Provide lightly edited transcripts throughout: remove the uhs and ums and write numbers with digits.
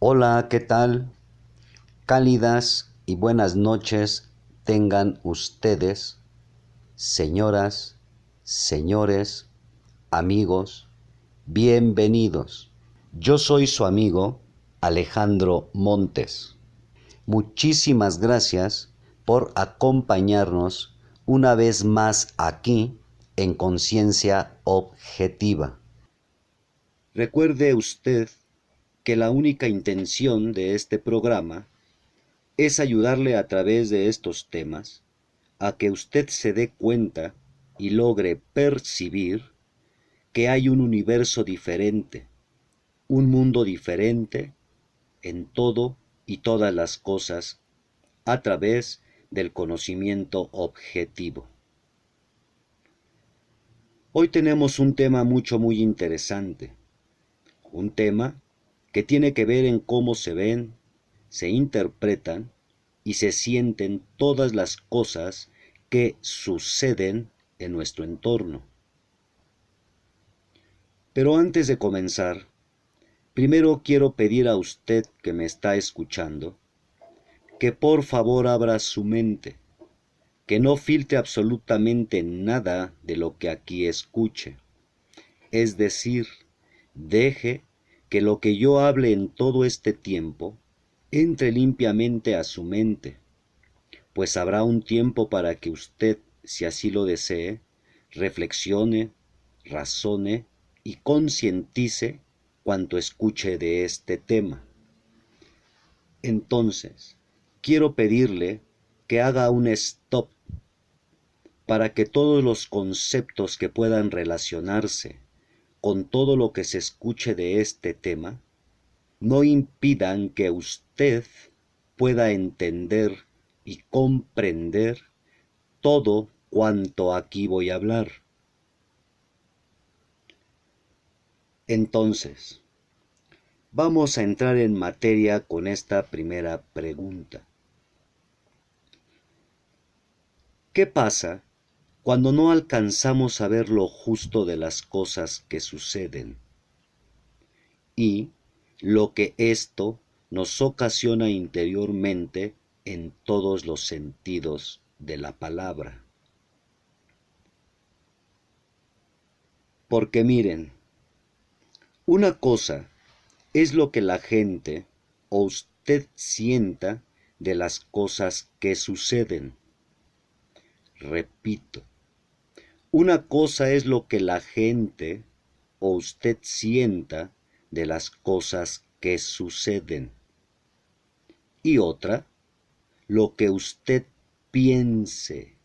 Hola, ¿qué tal? Cálidas y buenas noches tengan ustedes, señoras, señores, amigos, bienvenidos. Yo soy su amigo Alejandro Montes. Muchísimas gracias por acompañarnos una vez más aquí en Conciencia Objetiva. Recuerde usted que la única intención de este programa es ayudarle a través de estos temas a que usted se dé cuenta y logre percibir que hay un universo diferente, un mundo diferente en todo y todas las cosas a través del conocimiento objetivo. Hoy tenemos un tema muy interesante, un tema que tiene que ver en cómo se ven, se interpretan y se sienten todas las cosas que suceden en nuestro entorno. Pero antes de comenzar, primero quiero pedir a usted que me está escuchando, que por favor abra su mente, que no filtre absolutamente nada de lo que aquí escuche. Es decir, deje que lo que yo hable en todo este tiempo entre limpiamente a su mente, pues habrá un tiempo para que usted, si así lo desee, reflexione, razone y concientice cuanto escuche de este tema. Entonces, quiero pedirle que haga un stop para que todos los conceptos que puedan relacionarse con todo lo que se escuche de este tema no impidan que usted pueda entender y comprender todo cuanto aquí voy a hablar. Entonces, vamos a entrar en materia con esta primera pregunta. ¿Qué pasa cuando no alcanzamos a ver lo justo de las cosas que suceden y lo que esto nos ocasiona interiormente en todos los sentidos de la palabra? Porque miren, una cosa es lo que la gente o usted sienta de las cosas que suceden. Repito, una cosa es lo que la gente o usted sienta de las cosas que suceden. Y otra, lo que usted piense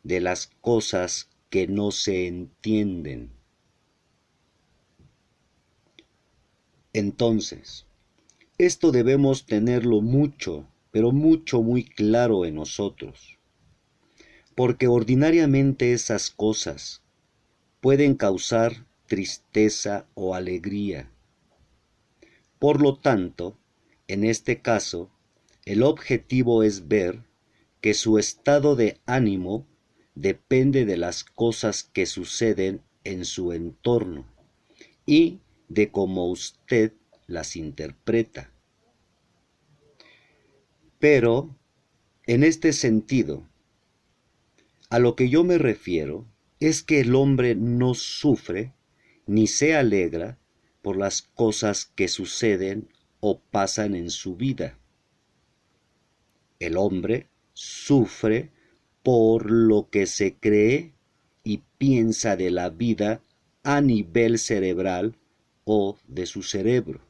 de las cosas que no se entienden. Entonces, esto debemos tenerlo mucho, pero muy claro en nosotros, porque ordinariamente esas cosas pueden causar tristeza o alegría. Por lo tanto, en este caso, el objetivo es ver que su estado de ánimo depende de las cosas que suceden en su entorno y de cómo usted las interpreta. Pero, en este sentido, a lo que yo me refiero es que el hombre no sufre ni se alegra por las cosas que suceden o pasan en su vida. El hombre sufre por lo que se cree y piensa de la vida a nivel cerebral o de su cerebro.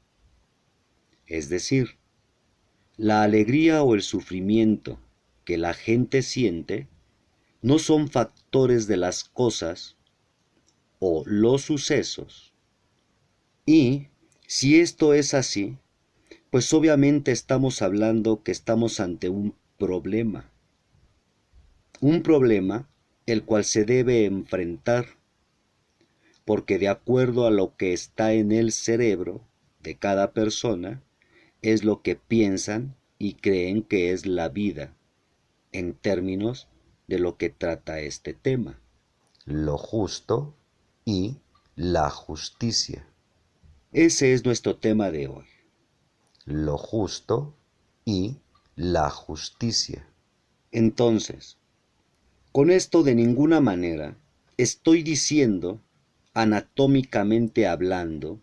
Es decir, la alegría o el sufrimiento que la gente siente no son factores de las cosas o los sucesos. Y si esto es así, pues obviamente estamos hablando que estamos ante un problema el cual se debe enfrentar, porque de acuerdo a lo que está en el cerebro de cada persona, es lo que piensan y creen que es la vida, en términos de lo que trata este tema, lo justo y la justicia. Ese es nuestro tema de hoy, lo justo y la justicia. Entonces, con esto de ninguna manera estoy diciendo, anatómicamente hablando,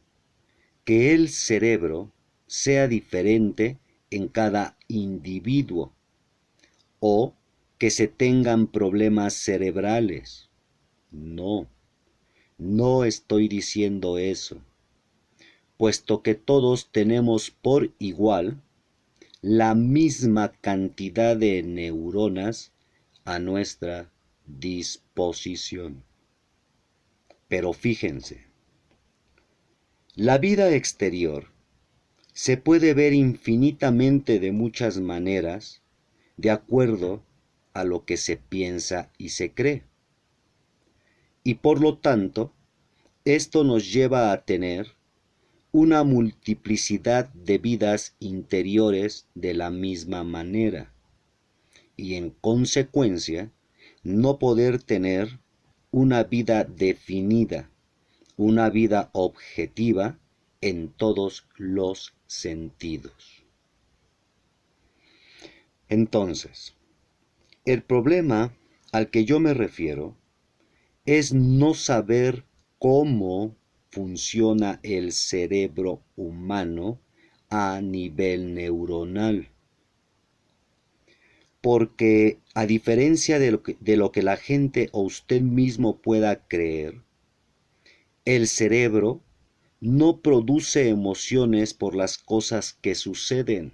que el cerebro sea diferente en cada individuo o que se tengan problemas cerebrales. No, no estoy diciendo eso, puesto que todos tenemos por igual la misma cantidad de neuronas a nuestra disposición. Pero fíjense, la vida exterior se puede ver infinitamente de muchas maneras de acuerdo a lo que se piensa y se cree. Y por lo tanto, esto nos lleva a tener una multiplicidad de vidas interiores de la misma manera y en consecuencia no poder tener una vida definida, una vida objetiva en todos los sentidos. Entonces, el problema al que yo me refiero es no saber cómo funciona el cerebro humano a nivel neuronal. Porque a diferencia de lo que la gente o usted mismo pueda creer, el cerebro no produce emociones por las cosas que suceden.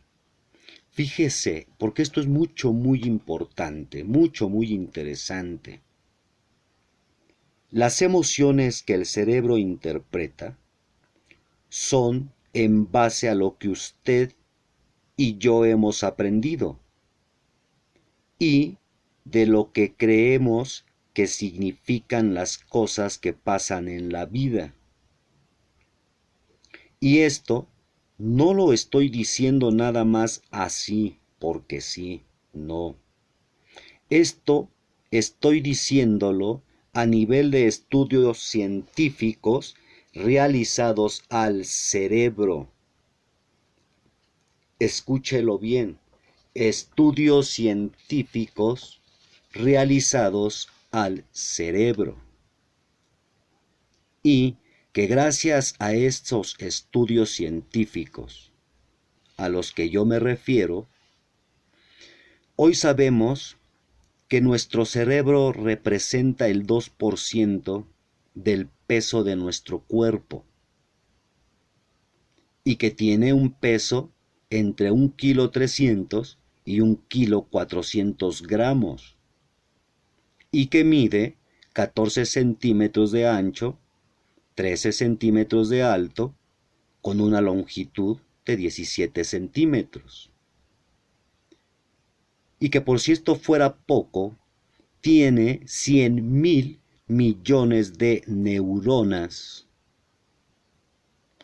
Fíjese, porque esto es muy importante, muy interesante. Las emociones que el cerebro interpreta son en base a lo que usted y yo hemos aprendido y de lo que creemos que significan las cosas que pasan en la vida. Y esto no lo estoy diciendo nada más así, porque sí, no. Esto estoy diciéndolo a nivel de estudios científicos realizados al cerebro. Escúchelo bien, estudios científicos realizados al cerebro. Y que gracias a estos estudios científicos a los que yo me refiero, hoy sabemos que nuestro cerebro representa el 2% del peso de nuestro cuerpo y que tiene un peso entre 1,3 kg y 1,4 kg y que mide 14 centímetros de ancho, 13 centímetros de alto, con una longitud de 17 centímetros. Y que por si esto fuera poco, tiene 100.000 millones de neuronas.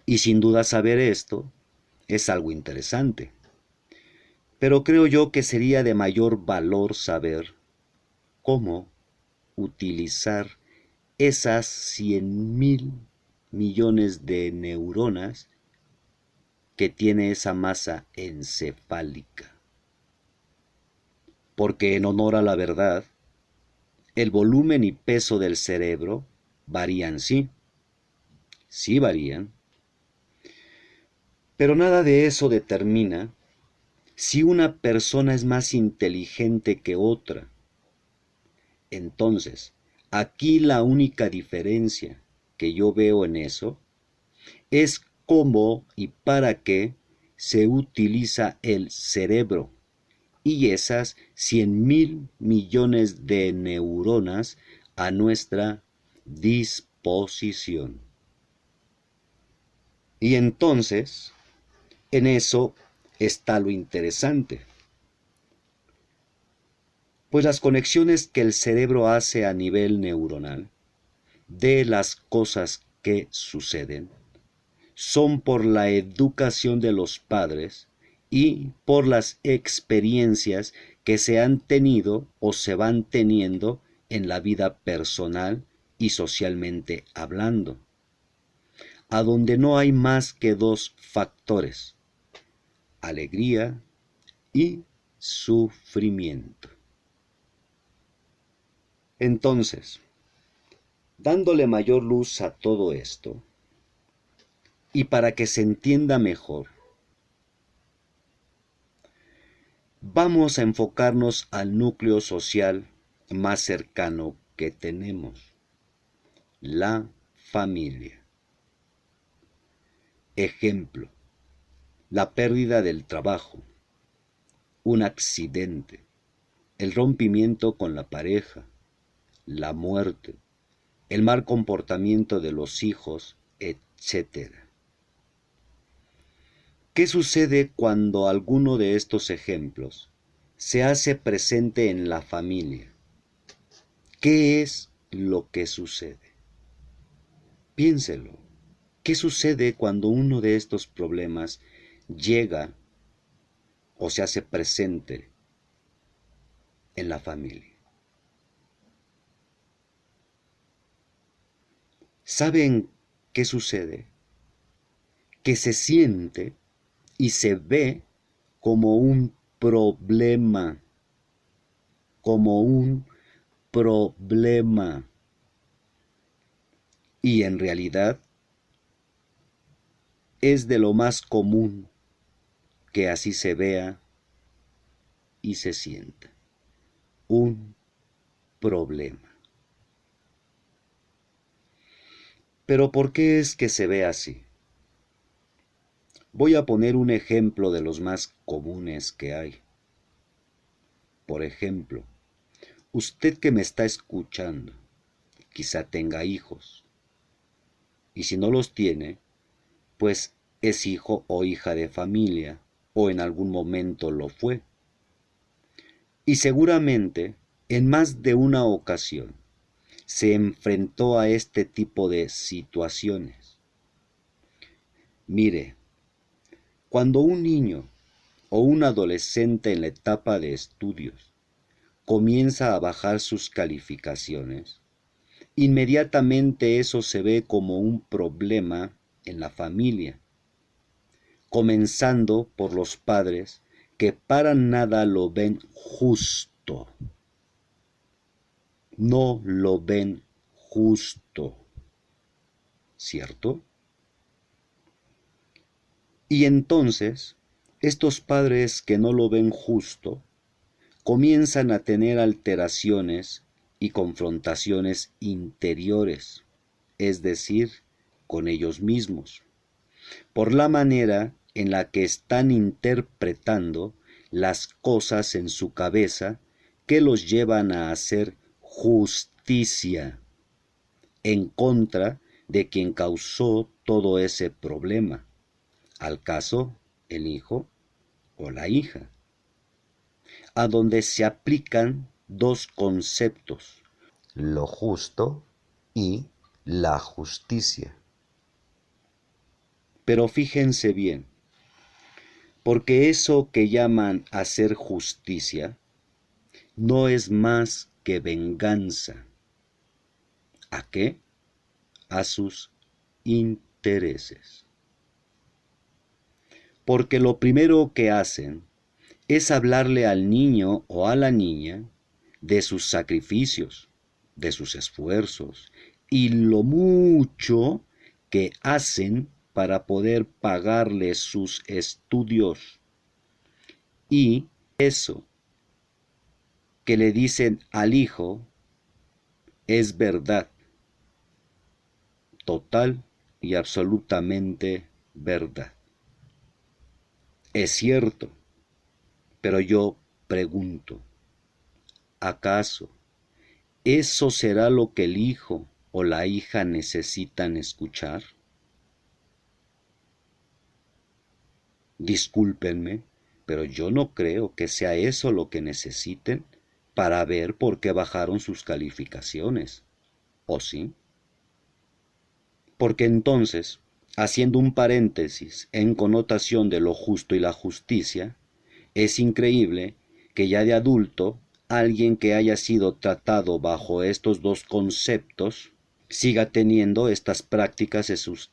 Y sin duda saber esto es algo interesante. Pero creo yo que sería de mayor valor saber cómo utilizar esas 100.000 millones de neuronas que tiene esa masa encefálica. Porque en honor a la verdad, el volumen y peso del cerebro varían, sí varían, pero nada de eso determina si una persona es más inteligente que otra. Entonces, aquí la única diferencia que yo veo en eso es cómo y para qué se utiliza el cerebro y esas 100.000 millones de neuronas a nuestra disposición. Y entonces, en eso está lo interesante. Pues las conexiones que el cerebro hace a nivel neuronal de las cosas que suceden son por la educación de los padres y por las experiencias que se han tenido o se van teniendo en la vida personal y socialmente hablando. a donde no hay más que dos factores: alegría y sufrimiento. Entonces, dándole mayor luz a todo esto, y para que se entienda mejor, vamos a enfocarnos al núcleo social más cercano que tenemos: la familia. Ejemplo: la pérdida del trabajo, un accidente, el rompimiento con la pareja, la muerte, el mal comportamiento de los hijos, etc. ¿Qué sucede cuando alguno de estos ejemplos se hace presente en la familia? ¿Qué es lo que sucede? Piénselo. ¿Qué sucede cuando uno de estos problemas llega o se hace presente en la familia? ¿Saben qué sucede? Que se siente y se ve como un problema, como un problema. Y en realidad es de lo más común que así se vea y se sienta. Un problema. Pero ¿por qué es que se ve así? Voy a poner un ejemplo de los más comunes que hay. Por ejemplo, usted que me está escuchando, quizá tenga hijos. Y si no los tiene, pues es hijo o hija de familia, o en algún momento lo fue. Y seguramente, en más de una ocasión, se enfrentó a este tipo de situaciones. Mire, cuando un niño o un adolescente en la etapa de estudios comienza a bajar sus calificaciones, inmediatamente eso se ve como un problema en la familia, comenzando por los padres que para nada lo ven justo. No lo ven justo, ¿cierto? Y entonces, estos padres que no lo ven justo, comienzan a tener alteraciones y confrontaciones interiores, es decir, con ellos mismos, por la manera en la que están interpretando las cosas en su cabeza que los llevan a hacer justicia en contra de quien causó todo ese problema, al caso el hijo o la hija, a donde se aplican dos conceptos: lo justo y la justicia. Pero fíjense bien, porque eso que llaman hacer justicia no es más que venganza. ¿A qué? A sus intereses. Porque lo primero que hacen es hablarle al niño o a la niña de sus sacrificios, de sus esfuerzos y lo mucho que hacen para poder pagarle sus estudios. Y eso que le dicen al hijo es verdad, total y absolutamente verdad. Es cierto, pero yo pregunto, ¿acaso eso será lo que el hijo o la hija necesitan escuchar? Discúlpenme, pero yo no creo que sea eso lo que necesiten para ver por qué bajaron sus calificaciones. ¿O sí? Porque entonces, haciendo un paréntesis en connotación de lo justo y la justicia, es increíble que ya de adulto, alguien que haya sido tratado bajo estos dos conceptos siga teniendo estas prácticas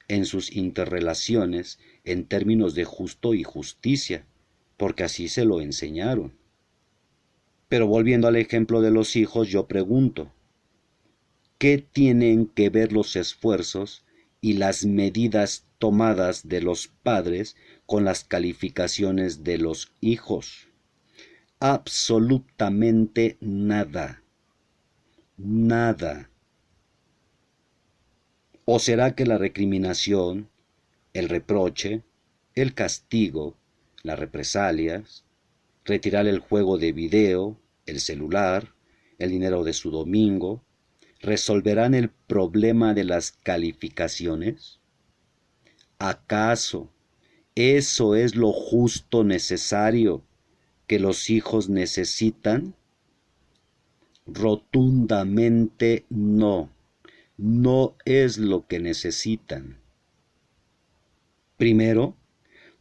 en sus interrelaciones en términos de justo y justicia, porque así se lo enseñaron. Pero volviendo al ejemplo de los hijos, yo pregunto, ¿qué tienen que ver los esfuerzos y las medidas tomadas de los padres con las calificaciones de los hijos? Absolutamente nada. Nada. ¿O será que la recriminación, el reproche, el castigo, las represalias, retirar el juego de video, el celular, el dinero de su domingo, resolverán el problema de las calificaciones? ¿Acaso eso es lo justo necesario que los hijos necesitan? Rotundamente no. No es lo que necesitan. Primero,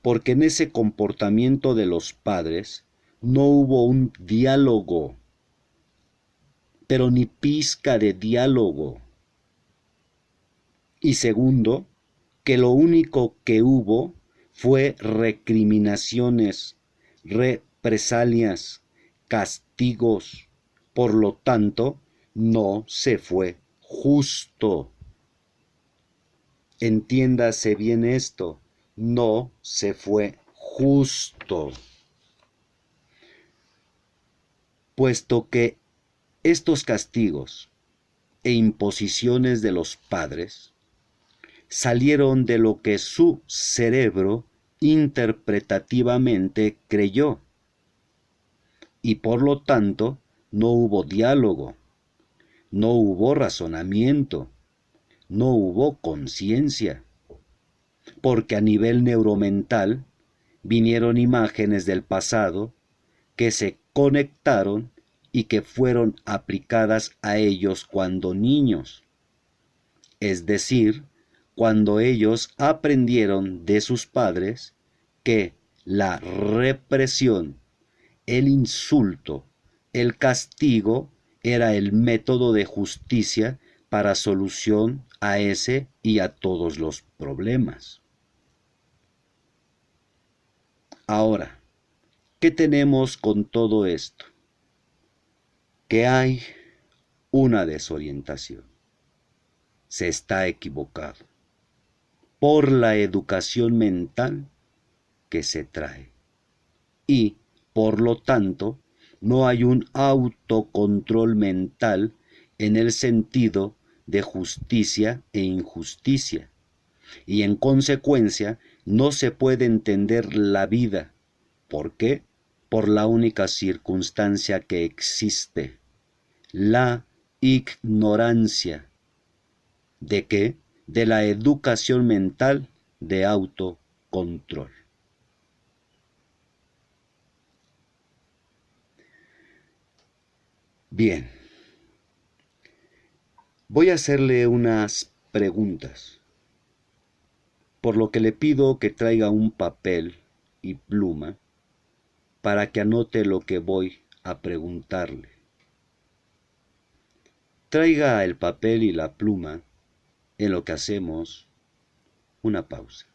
porque en ese comportamiento de los padres no hubo un diálogo, pero ni pizca de diálogo. Y segundo, que lo único que hubo fue recriminaciones, represalias, castigos. Por lo tanto, no se fue justo. Entiéndase bien esto, no se fue justo. Puesto que estos castigos e imposiciones de los padres salieron de lo que su cerebro interpretativamente creyó, y por lo tanto no hubo diálogo, no hubo razonamiento, no hubo conciencia, porque a nivel neuromental vinieron imágenes del pasado que se conectaron y que fueron aplicadas a ellos cuando niños, es decir, cuando ellos aprendieron de sus padres que la represión, el insulto, el castigo era el método de justicia para solución a ese y a todos los problemas. Ahora, ¿qué tenemos con todo esto? Que hay una desorientación. Se está equivocado por la educación mental que se trae. Y, por lo tanto, no hay un autocontrol mental en el sentido de justicia e injusticia. Y en consecuencia, no se puede entender la vida. ¿Por qué? Por la única circunstancia que existe, la ignorancia. ¿De qué? De la educación mental de autocontrol. Bien, voy a hacerle unas preguntas, por lo que le pido que traiga un papel y pluma para que anote lo que voy a preguntarle. Traiga el papel y la pluma en lo que hacemos una pausa.